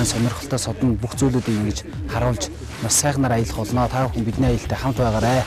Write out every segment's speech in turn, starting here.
сонирхолтой содон бүх зүйлүүдийг ингэж харуулж маш сайхнаар аялах болно. Та бүхэн бидний аялалтай хамт байгаарай.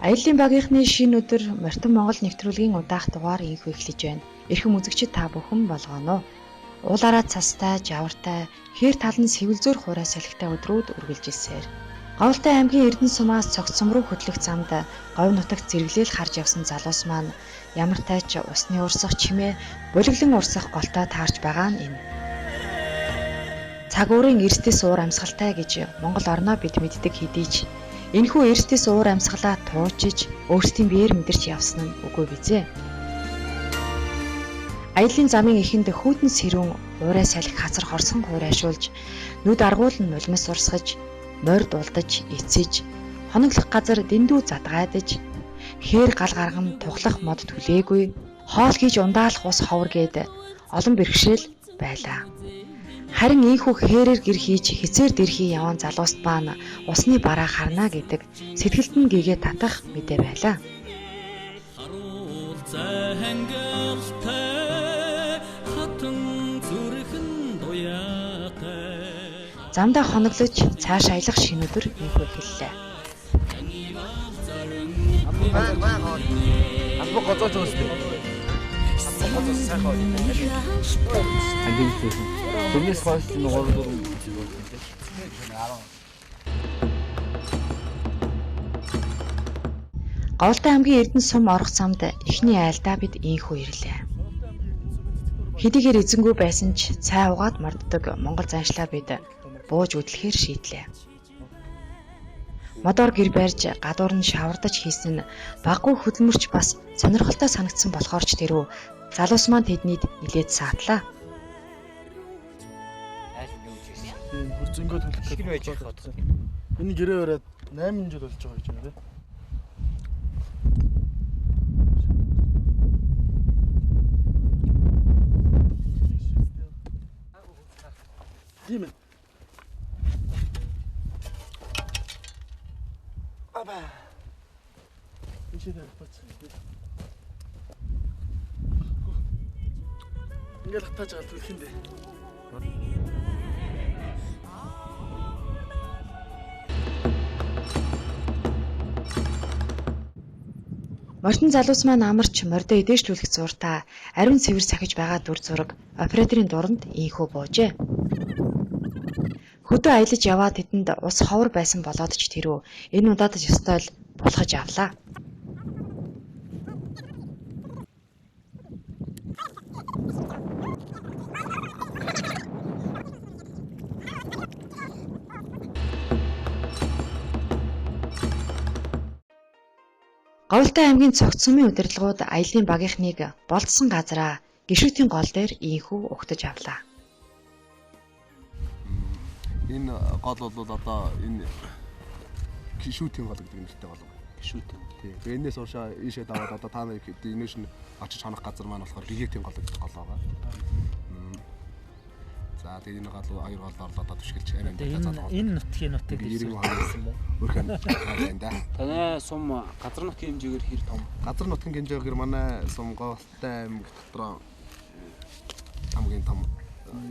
Аяллын багийнхны шинэ өдөр Морьтон Монгол нэвтрүүлгийн удаах дугаар инхүү эхлэж байна. Эрхэм үзэгчид та бүхэн болгоно. Уулаараа цастай, жавартай, хээр талан сэвэлзөөр хураа салхитай өдрүүд үргэлжилсээр. Говьлтай аймгийн Эрдэнэ сумаас цогцсом руу хөтлөх замд говь нутагт зэрэглээл харж явсан залуус маань ямартай ч усны урсах чимээ, булиглан урсах голтой таарч байгаа нь энэ. Цаг уурын эрсдэс уур амьсгалтай гэж Монгол орноо бид мэддэг хэдий ч энэхүү эрсдэс уур амьсгалаа туучиж өөрсдийн биеэр мэдэрч явсан нь үгүй бизээ. Аяллын замын эхэнд хүйтэн сэрүүн уурай салхи хазар хорсон хуурайшуулж, нүд аргуулн нулимс урсгаж, морь дулдаж, эцэж, хоноглох газар дэндүү задгаадаж, хээр гал гарган тухлах мод түлээгүй, хоол хийж ундаалах ус ховор гээд олон бэрхшээл байлаа. Харин ийхүү хээрээр гэр хийж хэцээр дэрхий яван залууст баана усны бараа харна гэдэг сэтгэлд нь гэгээ татах мэдээ байлаа. Замдаа хоноглож цааш аялах шинэ өдөр ийхүү эхэллээ. Тэрнээс хойш ч 3-4 Говьлтай аймгийн Эрдэнэ сум орох замд эхний айлдаа бид ийхүү ирлээ. Хэдийгээр эзэнгүй байсан ч цай угаад морддог Монгол заншлаа бид бууж үдлэхээр шийдлээ. Модоор гэр барьж гадуур нь шавардаж хийсэн баггүй хөдөлмөрч бас сонирхолтой санагдсан болохоор ч тэрүү залуус маань тэднийд нилээд саатлаа. Хөрзөнгөө төлөх гэж байж байгаа. Энэ гэрээ бариад 8 жил болж байгаа гэж байна тийм. Тийм ээ. Аба. Ингээл хатааж байгаа төлөх юм дээ. Морьтон залуус маань амарч морьдоо эдээжлүүлэх зуртаа ариун цэвэр сахиж байгаа дүр зураг операторын дуранд ийхүү буужээ. Хөдөө аялаж яваа тэдэнд ус ховор байсан болоод ч тэрүү энэ удаад ёстой л булхаж авлаа. Говьлтай аймгийн цогцсомын удирдлагууд аяллын багийнхныг болдсон газараа гишүүдийн гол дээр ийхүү угтаж авлаа. Энэ гол бол одоо энэ гишүүдийн гол гэдэг нэртэй гол. Гишүүдийн. Тийм. Тэгээ энэс уушаа ийшээ даваад одоо та нар энэш нь очиж хонох газар маань болохоор гигээтийн гол гэдэг гол байгаа. За тэгээ энэ гол аяр голоор л одоо түшгэлж арай энэ нутгийн нутаг гэсэн юм. Өөрхөн байна да. Танай сум газар нутгийн хэмжээгээр хэр том? Газар нутгийн хэмжээгээр манай сум Говьлтай аймаг дотроо хамгийн том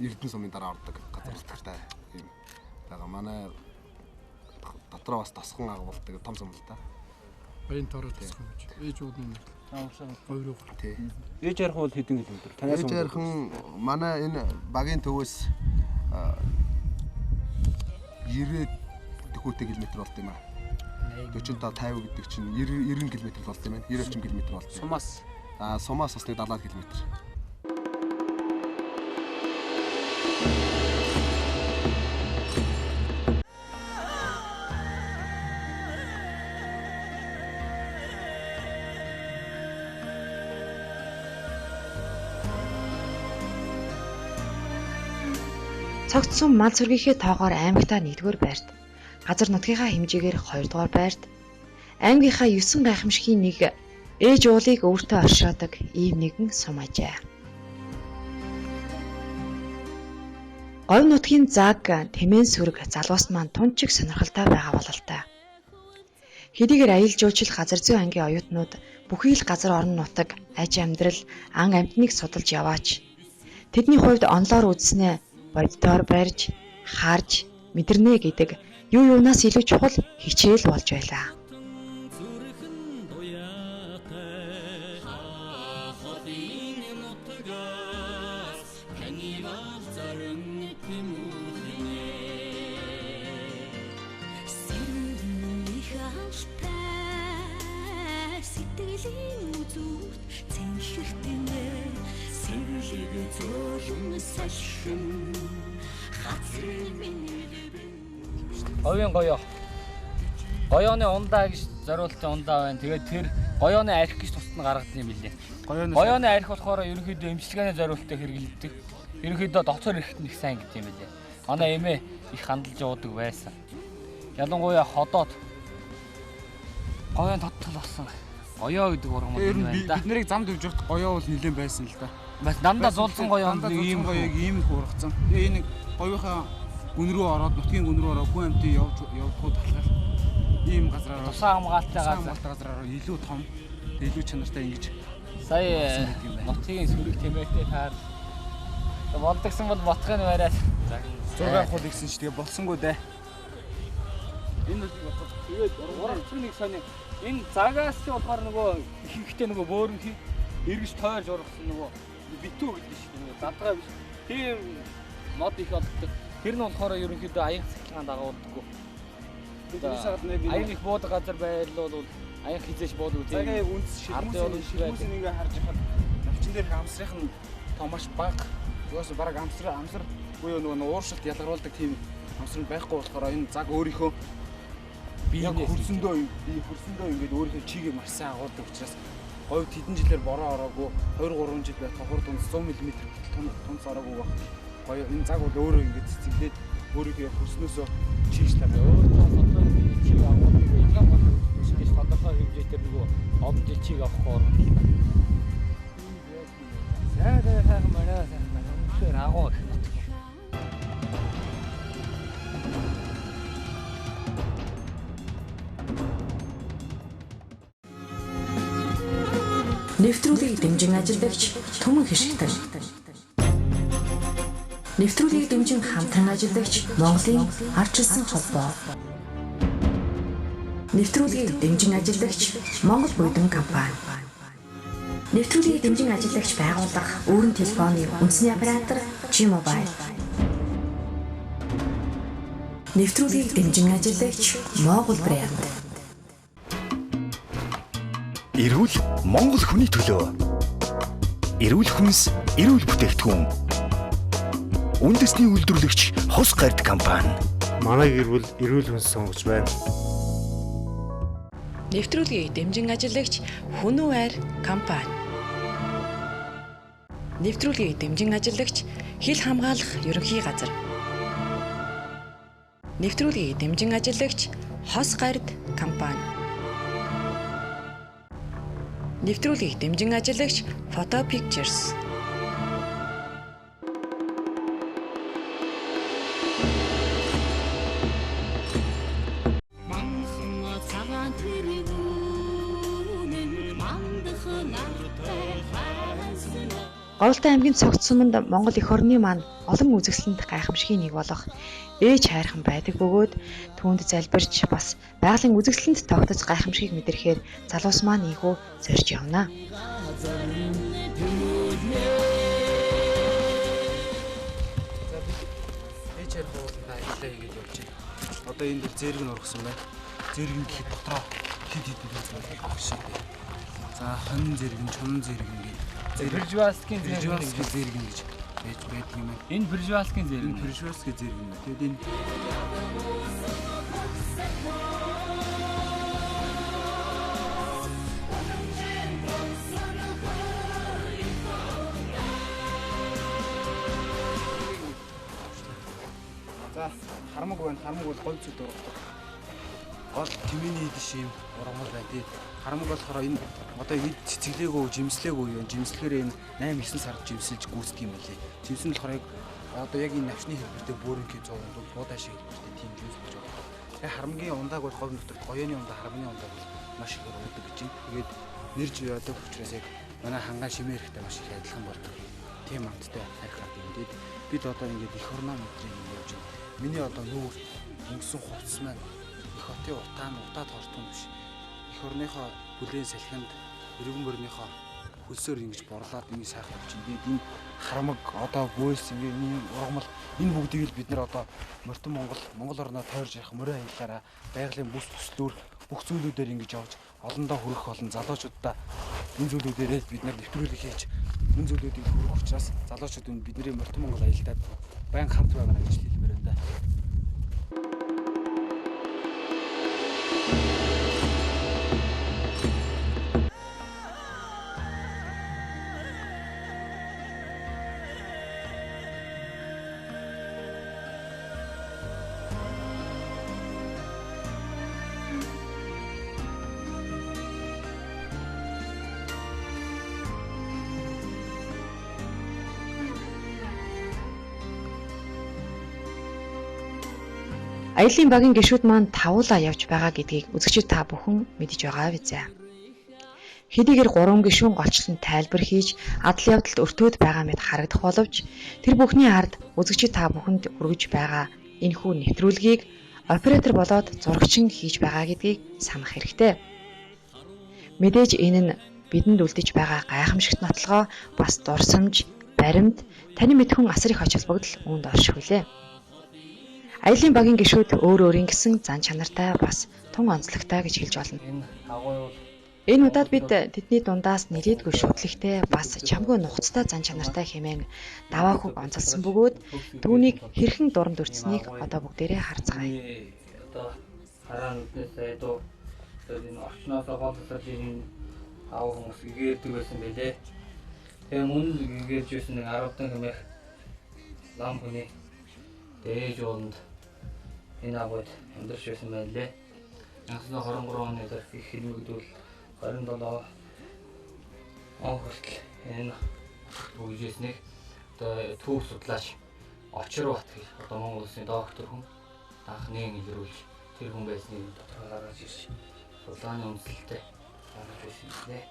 Эрдэнэ сумын дараа ордог газар нутагтай юм. Тэгээ манай дотроо бас тосхон агуулдаг том сум л да. Баян тороо тосхон гэж. Ээж үүдний нэр. Хоёроо. Тий. Ээж ярих бол хэдэн километр? Танай сум. Ээж ярих манай энэ багийн төвөөс 90 дөхөөтэй километр болт юм аа. 45 50 гэдэг чинь 90 км болт юм байна. 90 км болт. Сумаас Сумаас бас нэг 70 км. Цогцсон мал цэргийнхээ тоогоор аймагтаа 1-р байрт, газар нутгийнхаа хэмжээгээр 2-р байрт, аймгийнхаа 9 гайхамшигын нэг ээж уулыг өөртөө оршоодог ийм нэгэн сум ажээ. Говь нутгийн заг тэмээн сүрэг залуус маань тунчиг сонирхолтой байгаа бололтой. Хэдийгээр аялал жуулчлал газар зүйн ангийн оюутнууд бүхий л газар орон нутаг, аж амьдрал, ан амьтныг судалж яваач. Тэдний хувьд онлоор үзснээ боддоор барьж, харж, мэдэрнэ гэдэг юу юунаас илүү чухал хичээл болж байлаа. Говийн гоёо. Гоёоны ундаа гэж зориулсан ундаа байна. Тэгээд тэр гоёоны арх гэж тусад нь гаргадаг юм билээ. Гоёоны арх болохоор ерөнхийдөө эмчилгээний зориулалтад хэрэглэдэг. Ерөнхийдөө доцоор эрэхт нь их сайн гэдэг юм билээ. Манай эмээ их хандалж уудаг байсан. Ялангуяа ходоод гоёон тоттол болсон. Гоёо гэдэг ургам юм байна да. Бид нарыг зам дөвж явахд гоёо бол нэлээд байсан л да. Бас дандаа зулсан гоёонд ийм гоёог ийм их ургацсан. Тэгээ энэ гоёохоо гүн рүү ороод нутгийн гүн рүү ороод хүн амьтыг явуулахуд болохоор ийм газраараа тусаа хамгаалалттай газраараа илүү том, илүү чанартай ингэж сая нутгийн сүрэг тэмээтэй таар болдгсон бол ботхын байраас 6 хул ихсэн ч тэгээ болсонгүй дээ. Энэ бол бодох. Тэгээд урагцсан нэг сони энэ загаас чи болохоор нөгөө ихэнхдээ нөгөө бөөрн эргэж тойрж ургасан нөгөө битүү гэдэг шиг нөгөө задгаа биш. Тийм мод их олддог. Тэр нь болохоор ерөнхийдөө аян цахилгаан дагуулдаггүй. Аян их буудаг газар байвал аян хизээш буудаг. Цагийн үндэс шилмүүсийн ингээ харж байхад навчин дээр амсрах нь томоош бага. Уус бараг амсар буюу нөгөө ууршилт ялгаруулдаг тийм амсар байхгүй болохоор энэ заг өөрийнхөө хөрсөндөө ингээд өөрийнхөө чигийг маш сайн агуулдаг учраас говьд хэдэн жилээр бороо ороогүй 2-3 жил бай тохор дунд 100 мм тунц ороогүй баг. Гоё энэ заг бол өөрөө ингээд цэцгэлээд өөрийнхөө хөрснөөсөө чийж тавья. Өөрөөр тодорхой чиг авах юм байна. Тэгээс тодорхой хэмжээтэй нөгөө олон жил чиг авах орно. Сайхан манай үнэхээр агуу. Нэвтрүүлгийг дэмжин ажиллагч Түмэн Хишгтэн. Нэвтрүүлгийг дэмжин хамтран ажиллагч Монголын Ардчилсан холбоо. Нэвтрүүлгийг дэмжин ажиллагч Монгол Буйдан компани. Нэвтрүүлгийг дэмжин ажиллагч байгууллага өөрийн телефоны үндэсний оператор G-Mobile. Нэвтрүүлгийг дэмжин ажиллагч Монгол брэнд. Эрүүл Монгол хүний төлөө. Эрүүл хүнс, эрүүл бүтээгдэхүүн. Үндэсний үйлдвэрлэгч Хос гард компани. Манай гэр бүл эрүүл хүнс сонгож байна. Нэвтрүүлгийг дэмжин ажиллагч Хүнүү айр компани. Нэвтрүүлгийг дэмжин ажиллагч Хил хамгаалах ерөнхий газар. Нэвтрүүлгийг дэмжин ажиллагч Хос гард компани. Нэвтрүүлгийг дэмжин ажиллагч Photo Pictures. Говьлтай аймгийн цогц суманд Монгол эх орны маань олон үзэсгэлэнт гайхамшигын нэг болох ээж хайрхан байдаг бөгөөд түүнд залбирч бас байгалийн үзэсгэлэнт тогтоц гайхамшигыг мэдрэхээр залуус маань ийгөө зорж явна. Ээж хайр хуултаа ажиллаа хийж явж байна. Одоо энэ дээр зэрэг нь ургасан байна. Зэрэг нь гэхэд дотроо хэд хэдэн төгрөг авах шиг. За хонин зэрэг, чонон зэрэг ингээд Биржваскийн Биржваскгийн зэрэг гэж байж байдаг юм байна. Энэ Биржваскийн зэрэг. Энэ Биржваскгийн зэрэг юм. Тэгэд энэ За харамг байна. Харамг бол говь зүд ургадаг. гол тэмээний дэш юм ургамал бай тий. Харамг болохоор энэ одоо вид цэцгэлээгөө, жимслээгөө юм. Жимслэхээр энэ 8-9 сард жимсэлж гүйцэдэг юм байлээ. Жимсэн болохоор одоо яг энэ навчны хэлбэртэй бөөрөнхий 100 буудаа шиг хэлбэртэй тийм жимс гэж байна. Тэгээ харамгийн ундааг бол говь нутагт гоёны ундаа, харамгийн ундаа бол маш их ургадаг гэж байна. Тэгээд нэрж яадаг учраас яг манай хангаан шимээ хэрэгтэй маш их адилхан болдог. Тийм амттай арх хаад юм. Тэгээд бид одоо ингээд эх орноо мэдрийг явж байна. Миний одоо нүүр өнгөсөн хувцас маань их хотын утаад хортон биш. Эх орныхоо бүлээн салхинд өргөн мөрнийхөө хөлсөөр ингэж борлаад ингэ сайхан явж байна. Тэгээд энэ харамг одоо бөөс ингэ энэ ургамал энэ бүгдийг л бид нар одоо Морьтон Монгол орноо тойрж явах морин аяллаараа байгалийн бүс төслөөр бүх зүйлүүдээр ингэж явж олондоо хүрэх болон залуучуудаа энэ зүйлүүдээрээ бид нар нэвтрүүлэг хийж энэ зүйлүүдийг хүргэх учраас залуучууд нь бидний Морьтон Монгол аяллаад баян хамт байгаараа гэж хэлмээр байна да. Аялын багийн гишүүд маань тавуулаа явж байгаа гэдгийг үзэгчид та бүхэн мэдэж байгаа биз? Хэдийгээр 3 гишүүн голчлон тайлбар хийж адал явдалд өртөөд байгаа мэт харагдах боловч тэр бүхний ард үзэгчид та бүхэнд хүргэж байгаа энэхүү нэвтрүүлгийг оператор болоод зурагчин хийж байгаа гэдгийг санах хэрэгтэй. Мэдээж энэ нь бидэнд үлдэж байгаа гайхамшигт нотлогоо бас дурсамж, баримт, таны мэдхүн асар их ач холбогдол үүнд орших үлээ. Аялын багийн гишүүд өөр өөрийн гэсэн зан чанартай бас тун онцлогтой гэж хэлж болно. Энэ агуу Энэ удаад бид тэдний дундаас нэлээдгүй шүтлэгтэй бас чамгүй нухацтай зан чанартай хэмээн даваа хөг онцолсон бөгөөд түүнийг хэрхэн дуранд өртсөнийг одоо бүгдээрээ харцгаая. одоо хараа нүднээсээ дөө энэ орчноосоо голдсож энэ аав хүмүүс гэгэрдэг байсан байлээ. Тэгээ мөн гэгэрж байсан нэг 10 хэмээх лам хүний дээж уунд энэ агууд амьдарч байсан байлээ. 1923 оны дэх их хэлмэгдвэл 27 он хүртэл энэ үежсэнийг одоо түүх судлаач Очрбат гэх одоо Монгол Улсын доктор хүн анхны илрүүлж тэр хүн байсныг тодорхой гаргаж ирж судалгааны үндэслэлтэй гаргаж байсан юм лээ.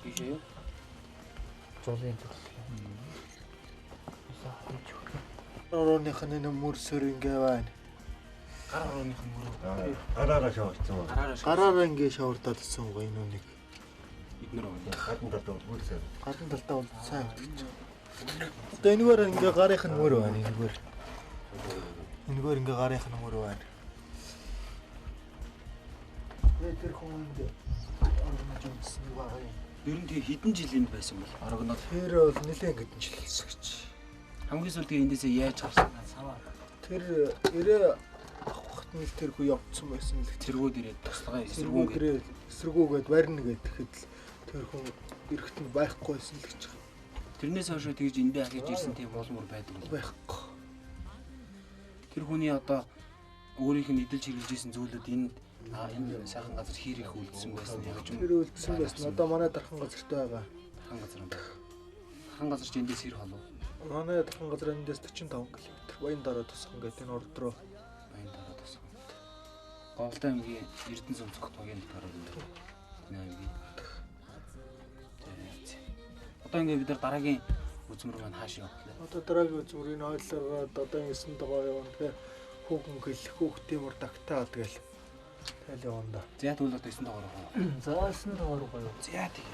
Бишээ. Зулын төгс. Орооных нь мөр сөрөнгөө байна. Гар орооных нь мөрөө. Гараараа шаварцсан байна. Гараараа ингээ шавардаад ирсэн гоо энэ үнийг. Эднэр байна. Гадна талдаа бол бүр сайн. Гадна талдаа бол сайн өгдөж. Одоо энэгээр ингээ гарынх нь мөр байна энэгээр. Энэгээр ингээ гарынх нь мөр байна. Тэр хүнд орнож үзсэн байгаа юм. Ер нь тэгээ хэдэн жил энд байсан бол орогнол. Тэр бол нэлээд хэдэн жил хэлсэн гэж. Хамгийн сүүлд тэгээ эндээсээ яаж гарсан саваа. Тэр өрөө авахт нь тэр хүү явцсан байсан л Тэргүүд ирээд туслага эсэргүүгээд барьна гэхэд л тэр хүн эрэхт нь байхгүй байсан л гэж. Тэрнээс хойш тэгж эндээ ахиж ирсэн тийм болмор байдаг уу? Байхгүй. Тэр хүний одоо өөрийнх нь эдэлж хэрэгжижсэн зүйлүүд энэ сайхан газар хийх үлдсэн байсан яг юм. Тэр үлдсэн байсан. Одоо манай дархан газарт байгаа. Дархан газар юм байна. Дархан газар ч эндээс хэр холов? Манай дархан газар эндээс 45 км. Баян дараа тусах гэдэг энэ урд руу. Баян дараа тусах. Говьтай аймгийн Эрдэнэ цомцогт багийн дараа энэ аймгийн. Одоо ингээд бид нар дараагийн үзмөр маань хааш явах вэ? Одоо дараагийн үзмөрийн ойлголоод одоо ингэсэн дагоо явна. Тэгэхээр хүүхэн хэл хүүхдийн мөр тагтаад гэл. Тэгэл яванда. За тэгвэл одоо 9 дугаар байгаа. За 9 дугаар руу гоё. За тийм.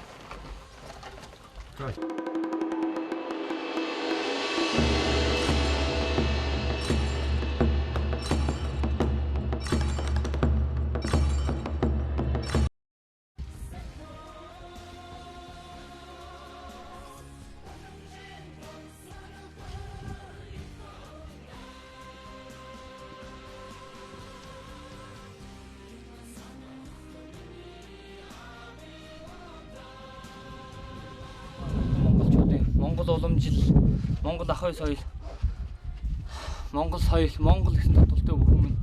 Монгол уламжил, Монгол ахуй соёл, Монгол гэсэн тодголтой бүх юм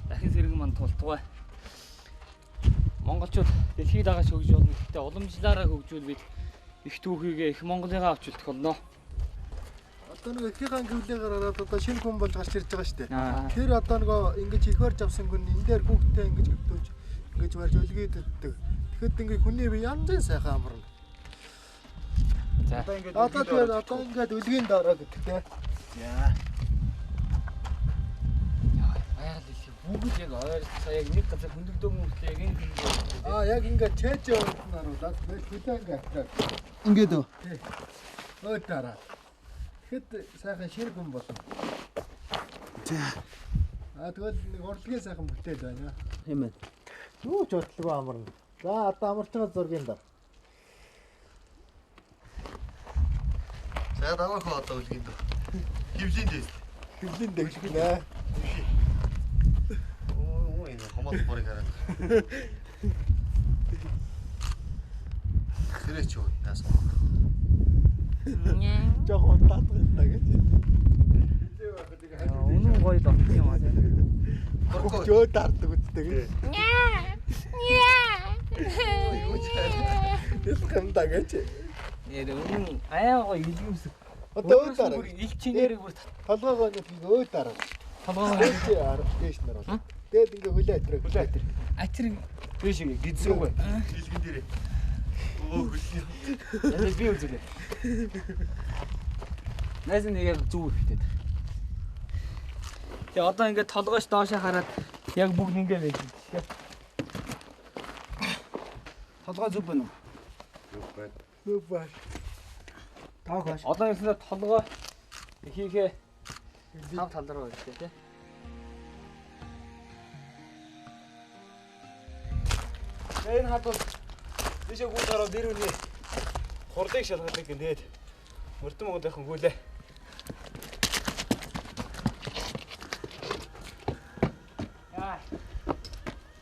дахин сэргэн манд тултгай. Монголчууд дэлхийд дагаж хөгжиж болно. Гэхдээ уламжлаараа хөгжүүл бид их түүхийгээ их Монголыгаа авч үлдэх болно. Одоо нэг ихийнхаа гэвлэгээр ороод одоо шинэ хүн болж гарч ирж байгаа шүү дээ. Тэр одоо нөгөө ингэж их барьж авсан хүн энэ дээр хүүхдээ ингэж хөвтөөж ингэж барьж өлгөөд өгдөг. Тэгэхэд ингэ хүний бие янзын сайхан амарна. За. Одоо ингээд өлгийн дараа гэдэг те. За. Яа, бүгд яг ойролцоо яг нэг газар хөндөгдөг хүмүүстэй яг ингэ. Яг ингээд чэжээ унтнаар болоод хөдөө ингээд авчраад. Ингээд өө. Өө дараа. Тэгэхэд сайхан ширэг хүн болно. За. Тэгвэл нэг урлагийн сайхан бүтээл байна. Тийм ээ. Юу ч бодлого амарна. За одоо амарч байгаа зургийн даа. За даваа хоо одоо үлгийд. Хөвлийн дэс. Хөвлийн дэс гинэ. Оо энэ хомод борыг хараад. Тэрэч юу яасан. Жог унтаад байна гэж. Үнэн гоё дот юм аа. Хөргөө даардаг үсттэй. Тэл хэмдаа гэж. Яа үнэн аяа гоё илгэмсэг. Одоо өө дараа. Их чинээрийг бүр толгоогоо нэг өө дараа. толгоо дэш нар бол. Тэгэд ингээ хүлээ атраа. хүлээ атэр. Атэр биш гидсрүүгээ. Илгэн дээрээ. Оо хүлээ. Яа би үзүүлээ. Найз нэг яг зүг ихтэй. Тэгээ одоо ингээд толгойш доошоо хараад яг бүгд ингээ байж байна. Толгой зүг байна уу? Зүг байна. Таах. Одоо ясна толгой хийхээ тав тал руу байна тий. Энэ хатвал тийш гүйтараа дэрүүний хурдыг шалгадаг гэдэг. Мөрдөн Монголынхан гүйлээ. Яа.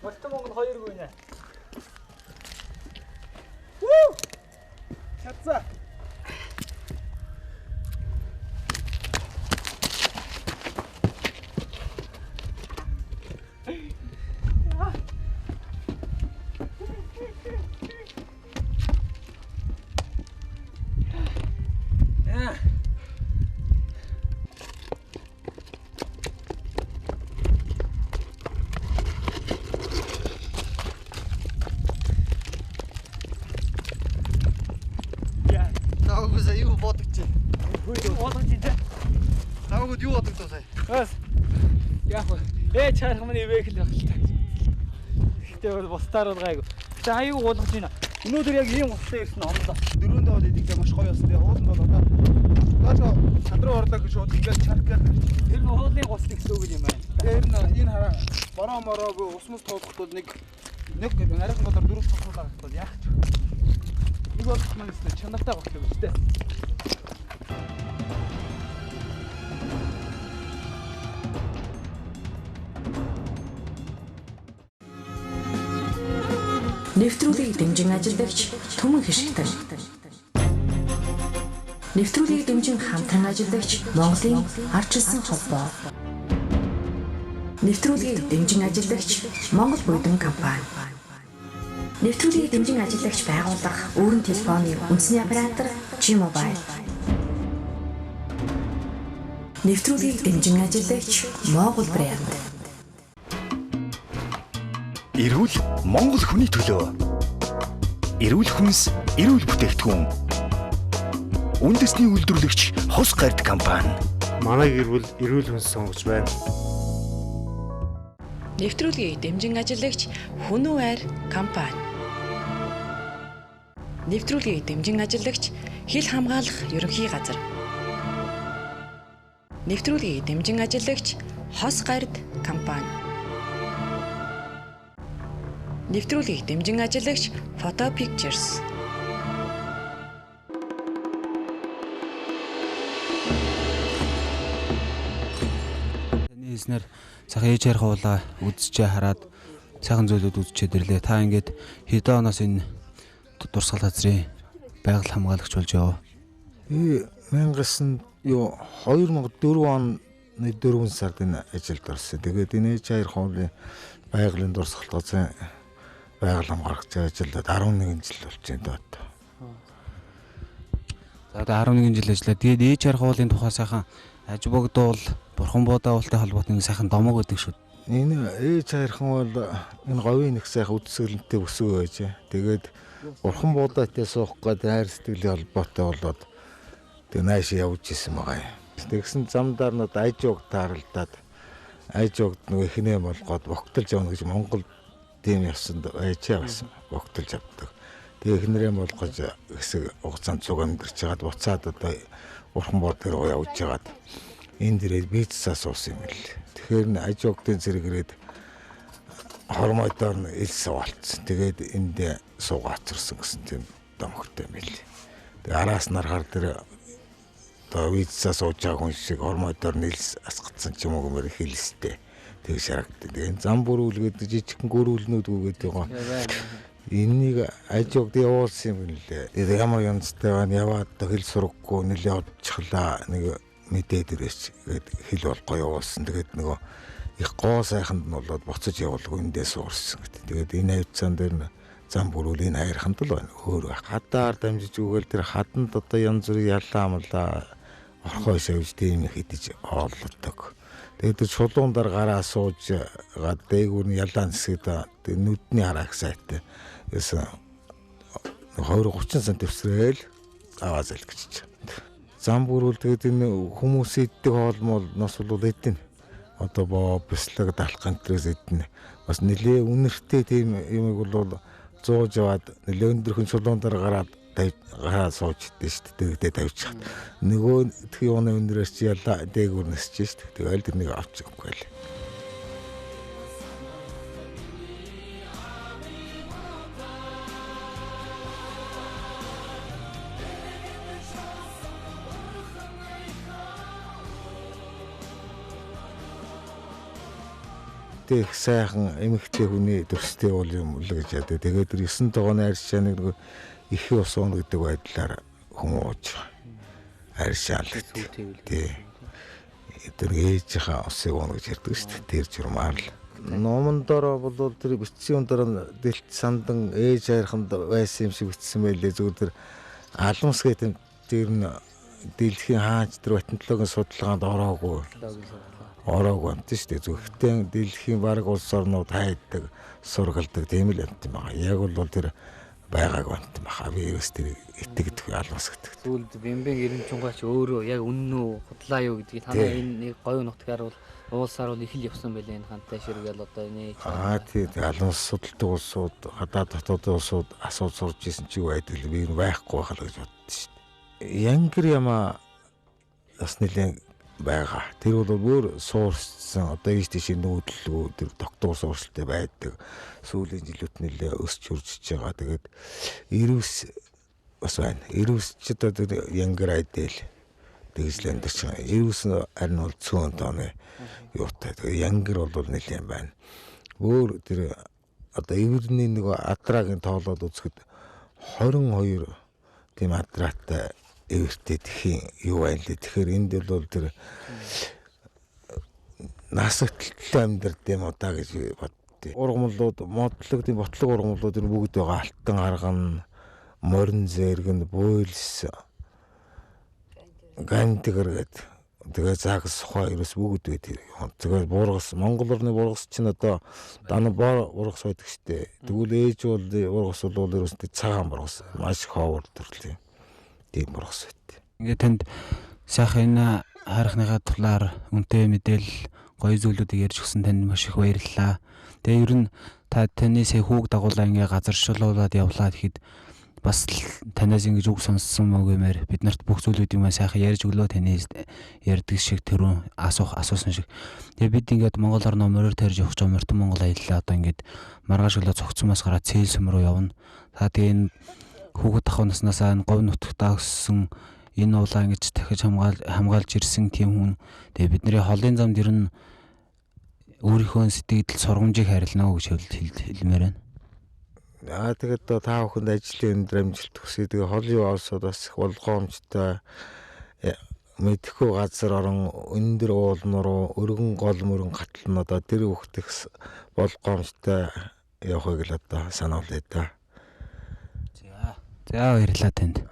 Мөрдөн Монгол 2 гүynэ. Вуу! Чатса. Наагуусаа юу бодогч. Бодогч дээ. Наагууд юу бодогдоо сая? Бас. Яг вэ чарах минь ивэх л байх л та. Гэтэ бол бусдаар бол гайгүй. Тэ аюу болгож байна. Өнөөдөр яг ийм устай ирсэн онлоо. Дөрөндөө бол эдгээр маш гоё болсон. Уулан бол одоо гаашаа сандруу орлоо гэж шууд ингээд чарх гэх. Тэр нь уулын ус гэсэн үг юм байна. Тэр энэ хараа бороо мороогүй ус мус тоодох бол нэг нарийнхан болоор 4 цогцолоо гэх бол яах ч. Нэг бол маань өстэй чанартай болох юм өстэй. Нэвтрүүлгийг дэмжин ажиллагч Түмэн Хишигтэн. Нэвтрүүлгийг дэмжин хамтран ажиллагч Монголын Арчилсан холбоо. Нэвтрүүлгийг дэмжин ажиллагч Монгол Буйдан компани. Нэвтрүүлгийг дэмжин ажиллагч байгууллага өөрийн телефоны үндэсний оператор G-Mobile. Нэвтрүүлгийг дэмжин ажиллагч Монгол брэнд. Эрүүл Монгол хүний төлөө. Эрүүл хүнс, эрүүл бүтээгдэхүүн. Үндэсний үйлдвэрлэгч Хос гард компани. Манай гэр бүл эрүүл хүнс сонгож байна. Нэвтрүүлгийг дэмжин ажиллагч Хүнүү Айр компани. Нэвтрүүлгийг дэмжин ажиллагч Хил хамгаалах ерөнхий газар. Нэвтрүүлгийг дэмжин ажиллагч Хос гард компани. Нэвтрүүлгийг дэмжин ажиллагч Photo Pictures. Нийснэр сайхан ээж харих уулаа үзчихээ хараад сайхан зүйлүүд үзчихэд ирлээ. Та ингээд хэдэн оноос энэ дурсгал газрын байгаль хамгаалагч болж яваа? 1904 оны 4 сард энэ ажилд орсон. Тэгээд энэ ээж харих уулын байгалийн дурсгал газрын байгаль хамгаалагч ажиллаад 11 жил болж байна доо. За одоо 11 жил ажиллаад тэгээд ээж харих уулын тухай сайхан аж богдуул бурхан буудаа уултай холбоотой нэг сайхан домог өгдөг шүү. Энэ ээж хархан бол энэ говийн нэг сайхан үдсгэлэнтэй өсөв байж. Тэгээд бурхан буудаатай суух гээд хайр сэтгэлийн холбоотой болоод тэг нааш явж исэн байгаа юм. Тэгсэн замдаар нь аж уг тааралдаад аж угд нэг ихнээ болгоод богтолж явна гэж Монгол тийм явсанд байжээ байсан. Богтолж явдаг. Тэгээ ихнэрээ болгож хэсэг хугацаанд цуг амьдарч хагаад буцаад одоо бурхан бууд дээр явж хагаад энэ дээрээ бицсаа суусан юм л. Тэгэхээр аж угдын зэрэгрээд хормойдоор нь ил суулцсан. Тэгээд энд суугаацрсан гэсэн тийм домогтой юм л. Тэгээ араас нарахаар тэр одоо бицсаа сууж байгаа хүн шиг хормойдоор нь ил асгацсан ч юм уу гэмээр хэлстэй. Тэгээ шарагддаг. Тэгээ зам бүрүүлгээд жижигхэн гөрүүлнүүд үгээд байгаа. Энийг аж угд явуулсан юм лээ. Ямар янзтай байна яваад хэл сургахгүй нэлээд одчихлаа нэг мэдээд ирээч гээд хэл болгоо явуулсан. Тэгээд нөгөө их гоо сайханд нь болоод буцаж явуулгүй эндээ суурсан гэдэг. Тэгээд энэ хавцаан дээр нь зам бүрүүлийн хайрханд л байна. Өөр хадаар дамжиж үгээл тэр хаданд одоо янз бүрийн яллаа амлаа орхой савж тийм хидэж оолдог. Тэгээд чулуундар гараа сууж гад дээгүүр нь ялаан хэсгээд тэр нүдний хараа сайтай. Яса 20-30 см төвсрээл аваа залгич. Зам бүрүүл тэгээд энэ хүмүүс иддэг хоолмол нас бол эдэн. Одоо боо бислэг далах гантрээс эдэн. Бас нэлээ үнэртэй тийм юмыг бол зууж яваад нэлээ өндөрхөн чулуундар гараад сууж идэж шүү дээ. Тэгээд тавьчих. Нөгөө тхи оны өндрөөс чи ялаа дээгүүр нэсэж шүү дээ. Тэгээд тэрнийг авч өгөхгүй л. Тэг сайхан эмэгтэй хүний төстэй бол юм л гэж ядаа. Тэгээд 9 тогооны арьсчаа нэг их ус уун гэдэг байдлаар хүмүүж арьсаал. Тий. Тэр ээжийнхаа усыг уун гэж ярьдаг шүү дээ. Тэр журмаар л. Номон дороо бол тэр бичсэн дороо дэлт сандан ээж хайрханд байсан юм шиг бичсэн байлээ. Зүгээр тэр алмс гэдэг тэр нь дэлхийн хаач тэр Батнтлогийн судалгаанд ороогүй юм тийм шүү дээ. Зөвхөн дэлхийн бараг улс орнууд хайдаг, сургалдаг тийм л юм байна. Яг бол тэр байгааг байна юм баха. Вирус тэр итгэдэг алмас гэдэг. Зүйлд бэмбэн эренчунгаач өөрөө яг үнэн үү, худлаа юу гэдгийг танаа энэ нэг говь нутгаар бол уулсаар бол их л явсан байлээ энэ хантай ширгээл одоо энэ. Тийм алмас судалдаг улсууд, гадаад дотоодын улсууд асууд сурж исэн чи юу байдаг л би байхгүй байхаа л гэж боддоо шүү дээ. Янгэр ямаа бас нэлээд байгаа. Тэр бол өөр суурьсан одоо ийш тийш нүүдэлгүй тэр доктор суурьшилтай байдаг. Сүүлийн жилүүд нэлээ өсч хуржиж байгаа. Тэгээд ирүүс бас байна. Ирүүс ч одоо тэр янгэр айдэл тэгж л амьдарч байгаа. Ирүүс харин бол цөөн тооны юутай. Тэгээд янгэр бол нэлээд байна. Өөр тэр одоо эвэрний нэг адрагийн тоолоод үзэхэд 22 тийм адраатай эвэртэй тхийн юу байл лээ. Тэгэхээр энд бол тэр насагтлалтай амьдард юм удаа гэж боддیں۔ Ургамлууд, модлогдын ботлог ургамлууд энэ бүгд байгаа. Алтан арган, морин зэрэг, буйлс, гантгэр гэдэг. Тэгээ загас сухаа ерөөс бүгд байдаг. Тэгээ бургас, Монгол орны бургас чинь одоо дан бор бургас байдаг штэ. Тэгвэл ээж бол бургас бол ерөөсөө цагаан бургас, маш ховор төрлийн. Тийм бургас байт. Ингээд танд сайхан энэ харахныхаа талаар үнтэй мэдээлэл гоё зүйлүүдийг ярьж өгсөн танд маш их баярлалаа. Тэгээ ер нь таны сая хүүг дагуулаа ингээ газаршуулаад явлаа гэхэд бас танаас ингэж үг сонссон мөгөмөр бид нарт бүх зүйлүүдийг маань сайхан ярьж өглөө таны ярьдаг шиг тэрүүн асуусан шиг. Тэгээ бид ингээд Монгол орноо мороор тарьж явах гэж Мортон Монгол аяллаа одоо ингээд маргааш өглөө цогцсомоос гараад Цээлсүм рүү явна. Та тэгээ энэ хүүхэд ахуй наснасаа говь нутагтаа өссөн энэ улаан ингэж дахиж хамгаалж ирсэн тийм хүн. Тэгээ бидний холын замд ер нь өөрийнхөө сэтгэл сургамжийг харилна гэж хэлмээр байна. Тэгээд та бүхэнд ажлын өндөр амжилт хүсье. Тэгээ холын улсууд бас их болгоомжтой мэдхгүй газар орон өндөр уулнуу өргөн гол мөрөн гатлнуудаа тэр хөхтөх болгоомжтой явахыг л одоо сануулъя да. За баярлалаа танд.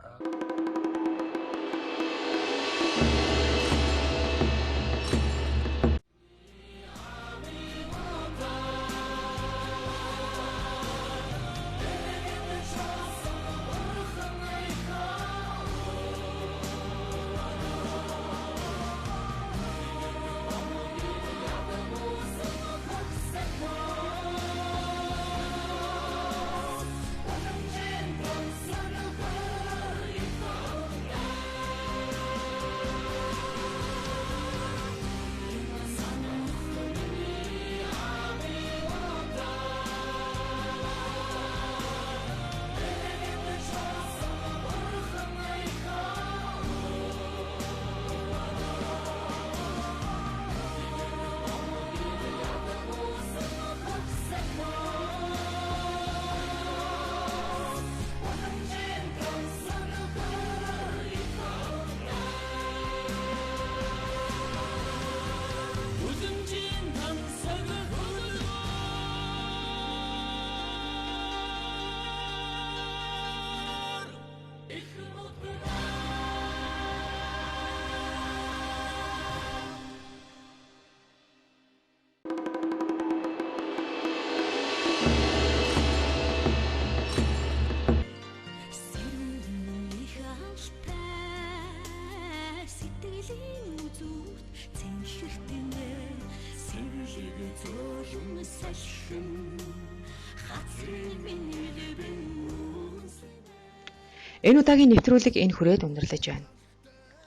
Энэ удаагийн нэвтрүүлэг энэ хүрээд өндөрлөж байна.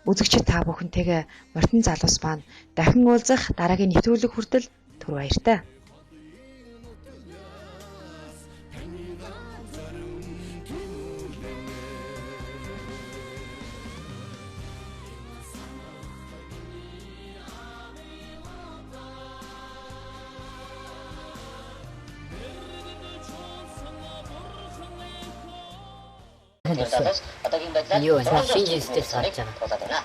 Үзэгчид та бүхэнтэйгээ Мортон залуус маань дахин уулзах дараагийн нэвтрүүлэг хүртэл түр баяртай. Юу шинж систем сарж байгаа.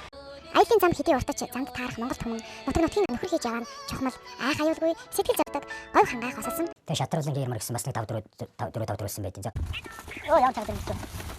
Аялын зам хэдий уртач замд таарах Монгол түмэн нутгийн нөхөр хийж яваа нь чухмал айх аюулгүй сэтгэл зовдөг говь хангаах осолсон. Тэгээ шатруулан гэрмэр гэсэн бас нэг 5 4 5 4 байсан байт энэ. Оо яа таадаг юм.